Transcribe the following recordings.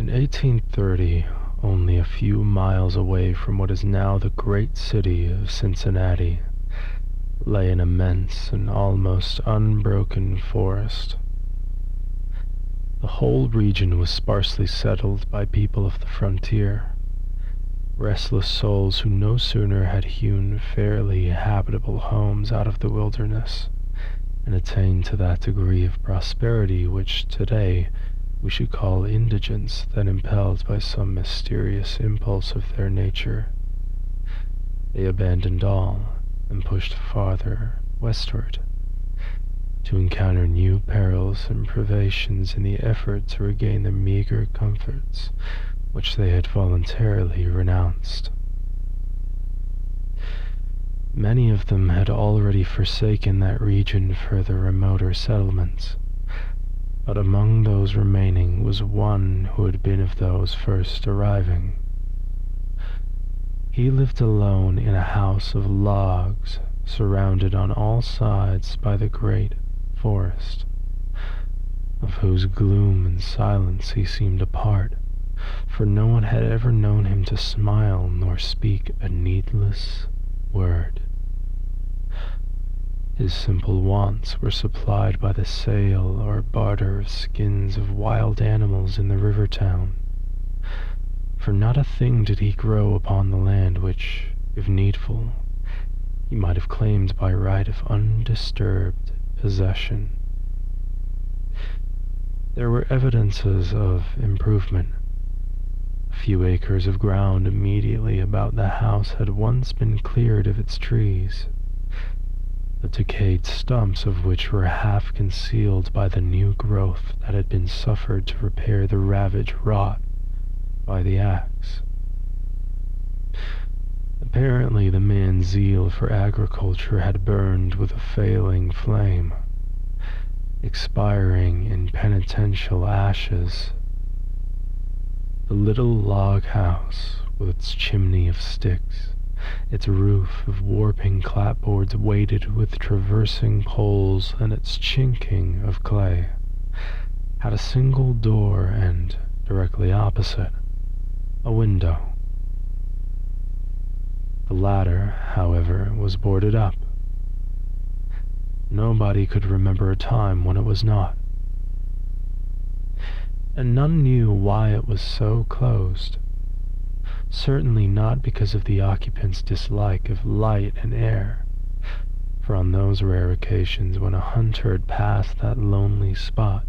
In 1830, only a few miles away from what is now the great city of Cincinnati, lay an immense and almost unbroken forest. The whole region was sparsely settled by people of the frontier, restless souls who no sooner had hewn fairly habitable homes out of the wilderness and attained to that degree of prosperity which today we should call indigence, than impelled by some mysterious impulse of their nature, they abandoned all and pushed farther westward, to encounter new perils and privations in the effort to regain the meager comforts which they had voluntarily renounced. Many of them had already forsaken that region for the remoter settlements, but among those remaining was one who had been of those first arriving. He lived alone in a house of logs, surrounded on all sides by the great forest, of whose gloom and silence he seemed a part, for no one had ever known him to smile nor speak a needless word. His simple wants were supplied by the sale or barter of skins of wild animals in the river town, for not a thing did he grow upon the land which, if needful, he might have claimed by right of undisturbed possession. There were evidences of improvement. A few acres of ground immediately about the house had once been cleared of its trees, the decayed stumps of which were half concealed by the new growth that had been suffered to repair the ravage wrought by the axe. Apparently the man's zeal for agriculture had burned with a failing flame, expiring in penitential ashes. The little log house, with its chimney of sticks, its roof of warping clapboards weighted with traversing poles, and its chinking of clay, had a single door and, directly opposite, a window. The latter, however, was boarded up. Nobody could remember a time when it was not, and none knew why it was so closed. Certainly not because of the occupant's dislike of light and air, for on those rare occasions when a hunter had passed that lonely spot,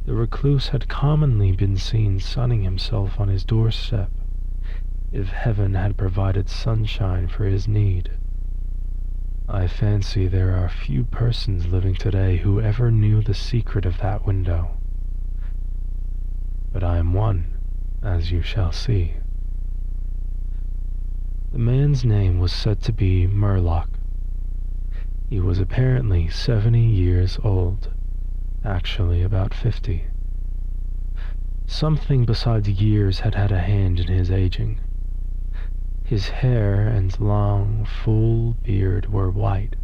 the recluse had commonly been seen sunning himself on his doorstep, if heaven had provided sunshine for his need. I fancy there are few persons living today who ever knew the secret of that window, but I am one, as you shall see. The man's name was said to be Murlock. He was apparently 70 years old, actually about 50. Something besides years had had a hand in his aging. His hair and long, full beard were white,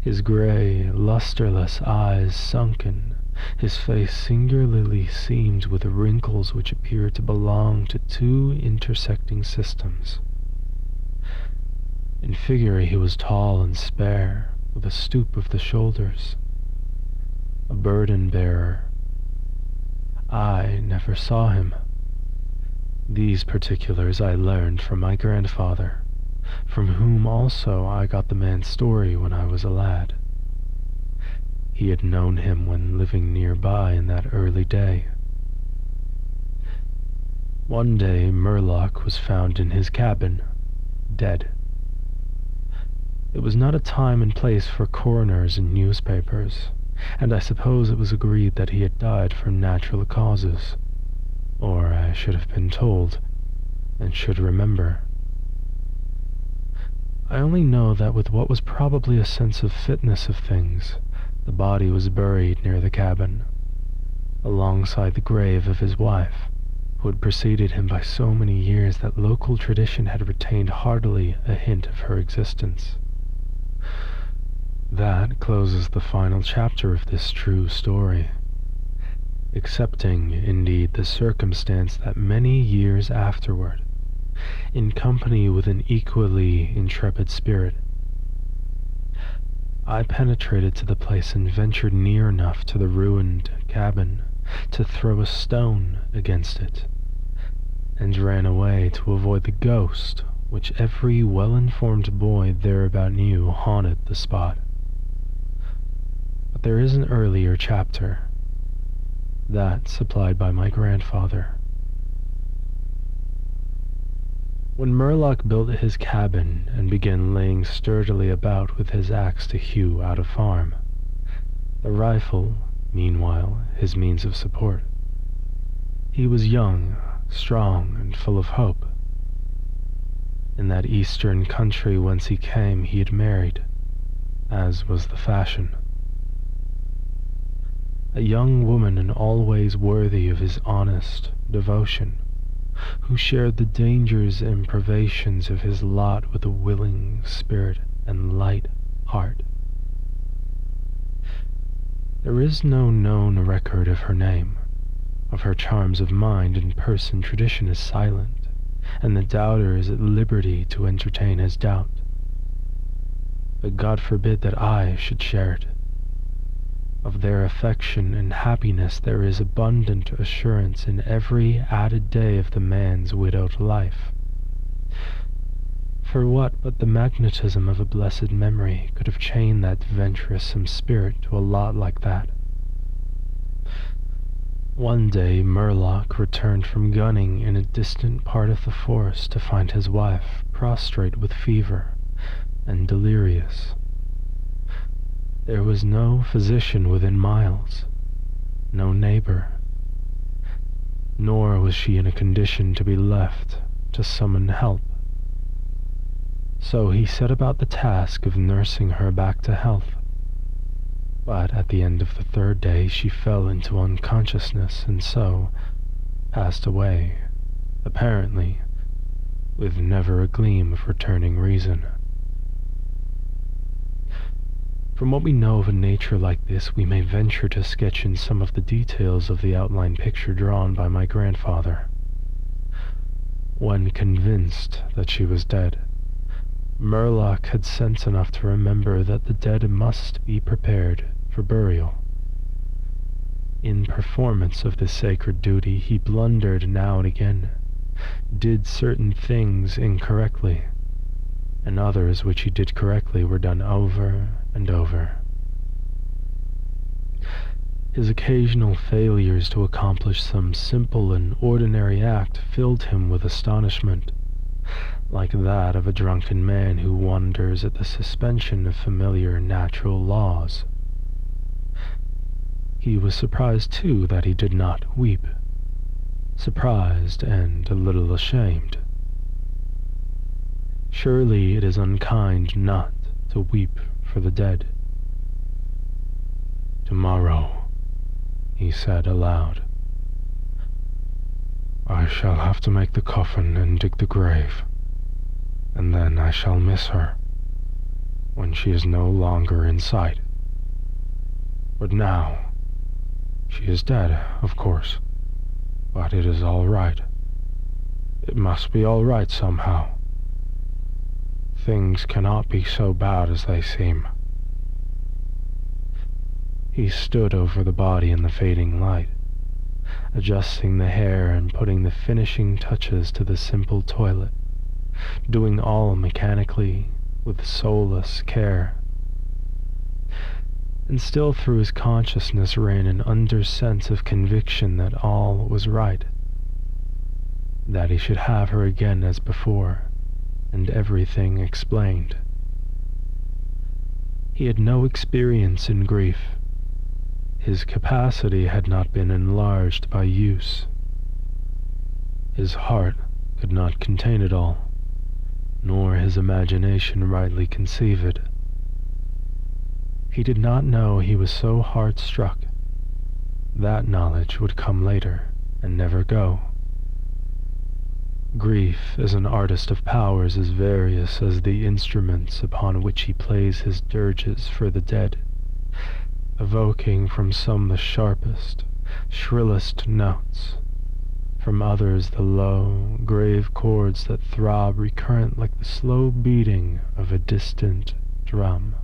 his gray, lusterless eyes sunken, his face singularly seamed with wrinkles which appeared to belong to two intersecting systems. In figure he was tall and spare, with a stoop of the shoulders, a burden-bearer. I never saw him. These particulars I learned from my grandfather, from whom also I got the man's story when I was a lad. He had known him when living nearby in that early day. One day Murlock was found in his cabin, dead. It was not a time and place for coroners and newspapers, and I suppose it was agreed that he had died from natural causes, or I should have been told, and should remember. I only know that with what was probably a sense of fitness of things, the body was buried near the cabin, alongside the grave of his wife, who had preceded him by so many years that local tradition had retained hardly a hint of her existence. That closes the final chapter of this true story. accepting, indeed, the circumstance that many years afterward, in company with an equally intrepid spirit, I penetrated to the place and ventured near enough to the ruined cabin to throw a stone against it, and ran away to avoid the ghost which every well-informed boy thereabout knew haunted the spot. But there is an earlier chapter, that supplied by my grandfather. When Murlock built his cabin and began laying sturdily about with his axe to hew out a farm, the rifle, meanwhile, his means of support, he was young, strong, and full of hope. In that eastern country whence he came he had married, as was the fashion. A young woman and always worthy of his honest devotion, who shared the dangers and privations of his lot with a willing spirit and light heart. There is no known record of her name. Of her charms of mind and person tradition is silent, and the doubter is at liberty to entertain his doubt. But God forbid that I should share it. Of their affection and happiness there is abundant assurance in every added day of the man's widowed life. For what but the magnetism of a blessed memory could have chained that venturesome spirit to a lot like that? One day Murlock returned from gunning in a distant part of the forest to find his wife prostrate with fever and delirious. There was no physician within miles, no neighbor, nor was she in a condition to be left to summon help. So he set about the task of nursing her back to health. But at the end of the third day she fell into unconsciousness and so passed away, apparently, with never a gleam of returning reason. From what we know of a nature like this, we may venture to sketch in some of the details of the outline picture drawn by my grandfather. When convinced that she was dead, Murlock had sense enough to remember that the dead must be prepared for burial. In performance of this sacred duty, he blundered now and again, did certain things incorrectly, and others which he did correctly were done over and over. His occasional failures to accomplish some simple and ordinary act filled him with astonishment, like that of a drunken man who wonders at the suspension of familiar natural laws. He was surprised, too, that he did not weep, surprised and a little ashamed. Surely it is unkind not to weep for the dead. "Tomorrow," he said aloud, "I shall have to make the coffin and dig the grave, and then I shall miss her when she is no longer in sight. But now, she is dead, of course, but it is all right. It must be all right somehow. Things cannot be so bad as they seem." He stood over the body in the fading light, adjusting the hair and putting the finishing touches to the simple toilet, doing all mechanically, with soulless care. And still through his consciousness ran an under-sense of conviction that all was right, that he should have her again as before, and everything explained. He had no experience in grief. His capacity had not been enlarged by use. His heart could not contain it all, nor his imagination rightly conceive it. He did not know he was so heart-struck. That knowledge would come later and never go. Grief is an artist of powers as various as the instruments upon which he plays his dirges for the dead, evoking from some the sharpest, shrillest notes, from others the low, grave chords that throb recurrent like the slow beating of a distant drum.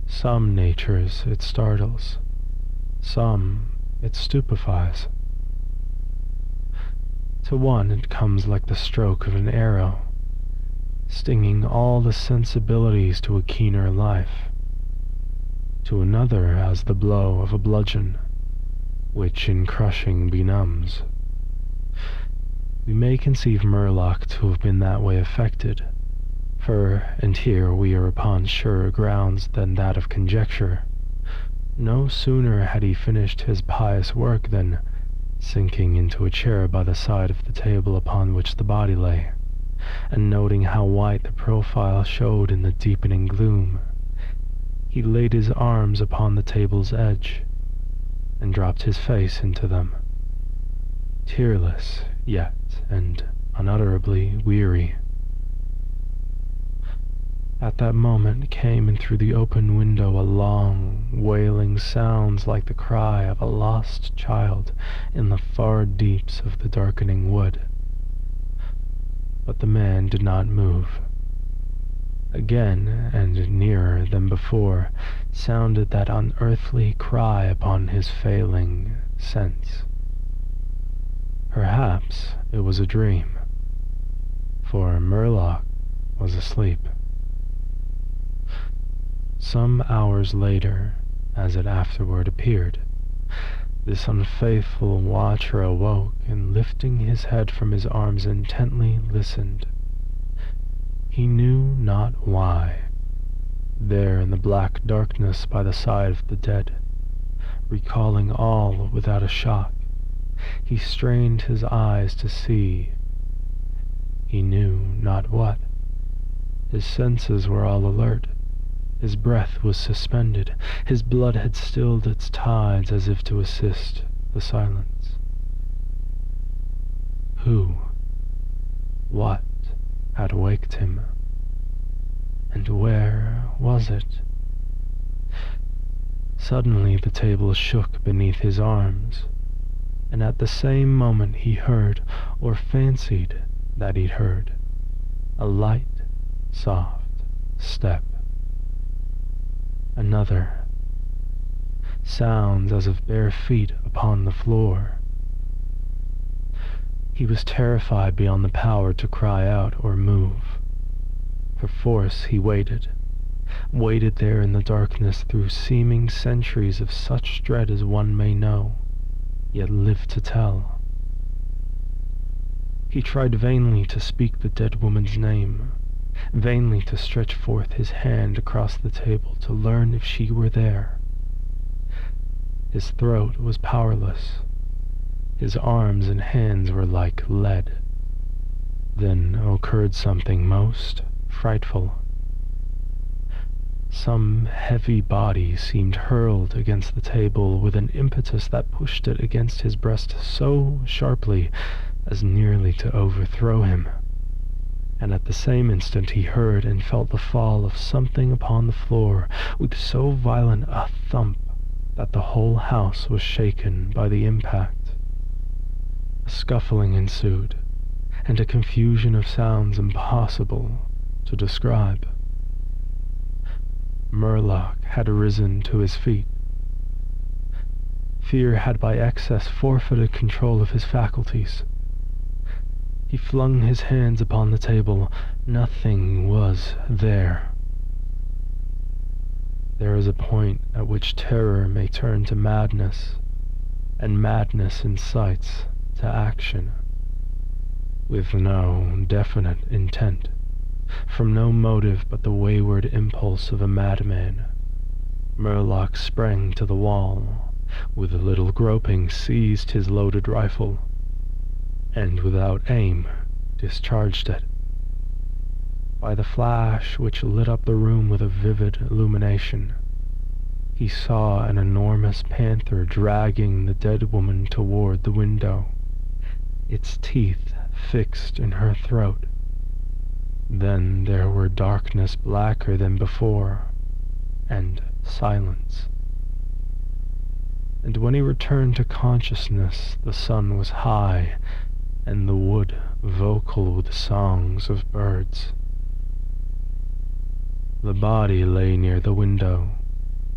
Some natures it startles, some it stupefies. To one it comes like the stroke of an arrow, stinging all the sensibilities to a keener life. To another as the blow of a bludgeon, which in crushing benumbs. We may conceive Murlock to have been that way affected, for, and here we are upon surer grounds than that of conjecture, no sooner had he finished his pious work than, sinking into a chair by the side of the table upon which the body lay, and noting how white the profile showed in the deepening gloom, he laid his arms upon the table's edge, and dropped his face into them, tearless yet, and unutterably weary. At that moment came in through the open window a long, wailing sound like the cry of a lost child in the far deeps of the darkening wood. But the man did not move. Again, and nearer than before, sounded that unearthly cry upon his failing sense. Perhaps it was a dream, for Murlock was asleep. Some hours later, as it afterward appeared, this unfaithful watcher awoke and, lifting his head from his arms, intently listened. He knew not why. There in the black darkness by the side of the dead, recalling all without a shock, he strained his eyes to see. He knew not what. His senses were all alert. His breath was suspended. His blood had stilled its tides as if to assist the silence. Who, what, had waked him? And where was it? Suddenly the table shook beneath his arms, and at the same moment he heard, or fancied that he heard, a light, soft step. Another. Sounds as of bare feet upon the floor. He was terrified beyond the power to cry out or move. Perforce he waited there in the darkness through seeming centuries of such dread as one may know, yet live to tell. He tried vainly to speak the dead woman's name, vainly to stretch forth his hand across the table to learn if she were there. His throat was powerless. His arms and hands were like lead. Then occurred something most frightful. Some heavy body seemed hurled against the table with an impetus that pushed it against his breast so sharply as nearly to overthrow him. And at the same instant he heard and felt the fall of something upon the floor with so violent a thump that the whole house was shaken by the impact. A scuffling ensued, and a confusion of sounds impossible to describe. Murlock had arisen to his feet. Fear had by excess forfeited control of his faculties. He flung his hands upon the table. Nothing was there. There is a point at which terror may turn to madness, and madness incites to action, with no definite intent, from no motive but the wayward impulse of a madman. Murlock sprang to the wall, with a little groping seized his loaded rifle, and without aim discharged it. By the flash which lit up the room with a vivid illumination, he saw an enormous panther dragging the dead woman toward the window, its teeth fixed in her throat. Then there were darkness blacker than before, and silence. and when he returned to consciousness, the sun was high, and the wood vocal with songs of birds. The body lay near the window,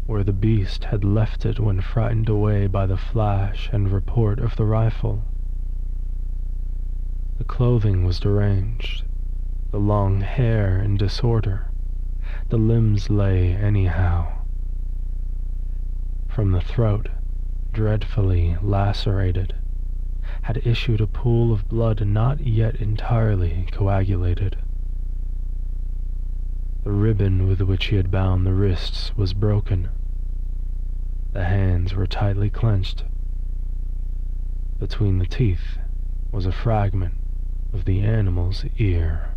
where the beast had left it when frightened away by the flash and report of the rifle. The clothing was deranged, the long hair in disorder, the limbs lay anyhow. From the throat, dreadfully lacerated, had issued a pool of blood not yet entirely coagulated. The ribbon with which he had bound the wrists was broken. The hands were tightly clenched. Between the teeth was a fragment of the animal's ear.